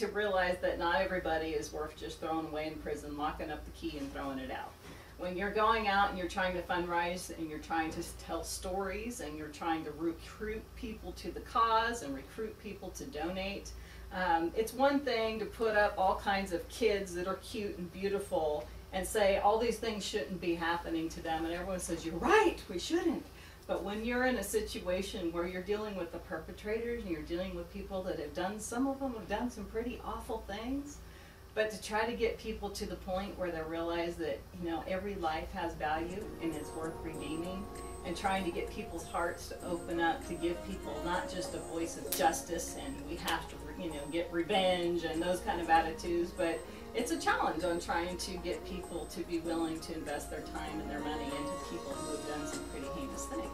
to realize that not everybody is worth just throwing away in prison, locking up the key and throwing it out. When you're going out and you're trying to fundraise and you're trying to tell stories and you're trying to recruit people to the cause and recruit people to donate, it's one thing to put up all kinds of kids that are cute and beautiful and say all these things shouldn't be happening to them, and everyone says, you're right, we shouldn't. But when you're in a situation where you're dealing with the perpetrators and you're dealing with people that have done, some of them have done some pretty awful things, but to try to get people to the point where they realize that, you know, every life has value and it's worth redeeming, and trying to get people's hearts to open up to give people not just a voice of justice and we have to, you know, get revenge and those kind of attitudes, but it's a challenge on trying to get people to be willing to invest their time and their money into people who have done some pretty heinous things.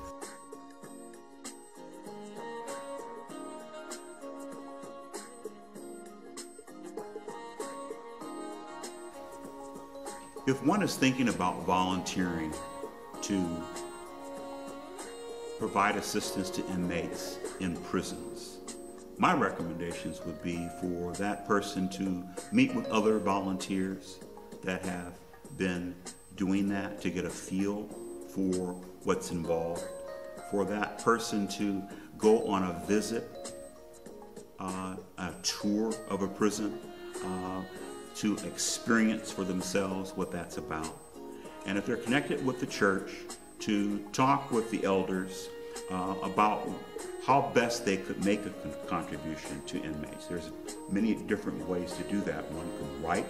If one is thinking about volunteering to provide assistance to inmates in prisons, my recommendations would be for that person to meet with other volunteers that have been doing that to get a feel for what's involved, for that person to go on a visit, a tour of a prison, to experience for themselves what that's about. And if they're connected with the church, to talk with the elders about how best they could make a contribution to inmates. There's many different ways to do that. One can write,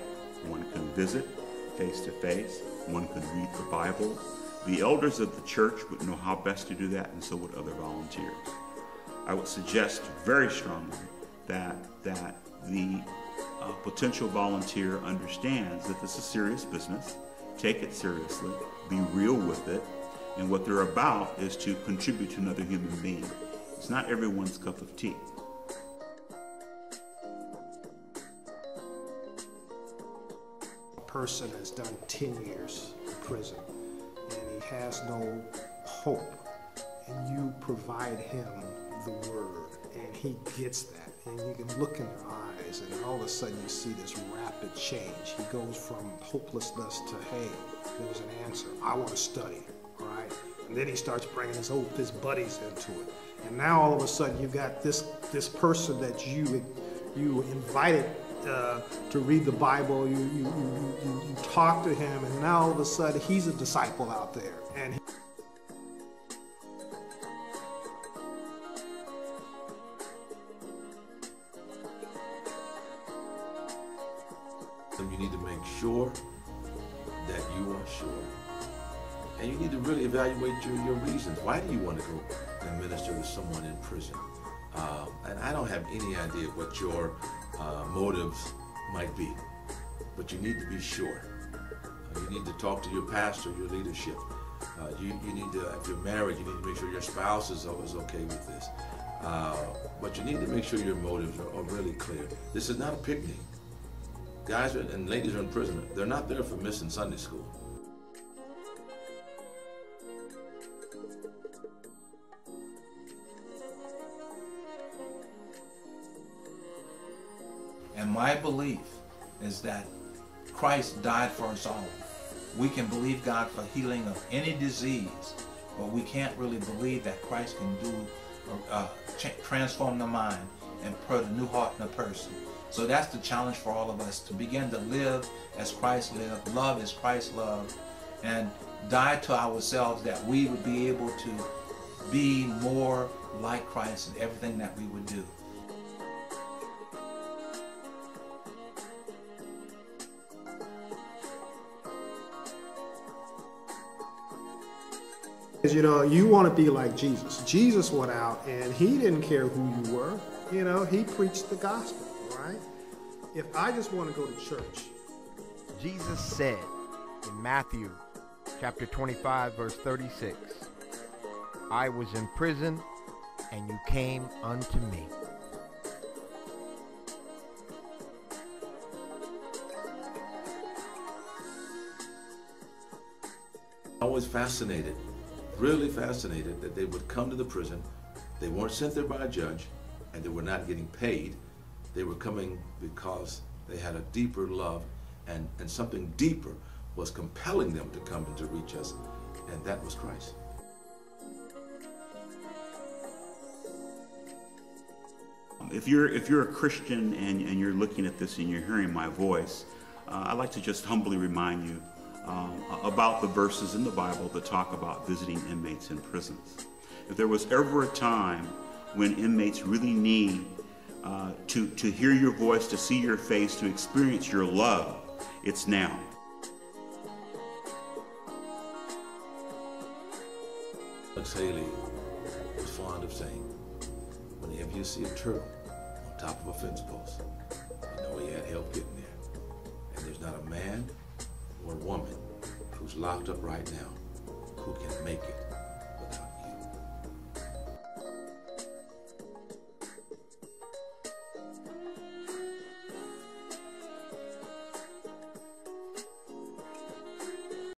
one can visit face to face, one can read the Bible. The elders of the church would know how best to do that, and so would other volunteers. I would suggest very strongly that the potential volunteer understands that this is serious business, take it seriously, be real with it, and what they're about is to contribute to another human being. It's not everyone's cup of tea. A person has done 10 years in prison and he has no hope, and you provide him the word and he gets that, and you can look in their eyes and all of a sudden you see this rapid change. He goes from hopelessness to, hey, there's an answer, I want to study, all right? And then he starts bringing his buddies into it. And now all of a sudden you've got this person that you invited to read the Bible, you talk to him, and now all of a sudden he's a disciple out there. And you need to make sure that you are sure. And you need to really evaluate your reasons. Why do you want to go and minister to someone in prison? And I don't have any idea what your motives might be, but you need to be sure. You need to talk to your pastor, your leadership. You need to, if you're married, you need to make sure your spouse is okay with this. But you need to make sure your motives are really clear. This is not a picnic. Guys and ladies are in prison. They're not there for missing Sunday school. And my belief is that Christ died for us all. We can believe God for healing of any disease, but we can't really believe that Christ can do transform the mind and put a new heart in a person. So that's the challenge for all of us, to begin to live as Christ lived, love as Christ loved, and die to ourselves, that we would be able to be more like Christ in everything that we would do. You know, you want to be like Jesus. Jesus went out and he didn't care who you were. You know, he preached the gospel, right? If I just want to go to church. Jesus said in Matthew chapter 25, verse 36, I was in prison and you came unto me. I was fascinated, really fascinated, that they would come to the prison. They weren't sent there by a judge, and they were not getting paid. They were coming because they had a deeper love, and something deeper was compelling them to come and to reach us, and that was Christ. If you're a Christian and you're looking at this and you're hearing my voice, I'd like to just humbly remind you about the verses in the Bible that talk about visiting inmates in prisons. If there was ever a time when inmates really need to hear your voice, to see your face, to experience your love, it's now. Alex Haley was fond of saying, whenever you see a turtle on top of a fence post, you know he had help getting there. And there's not a man or a woman who's locked up right now who can make it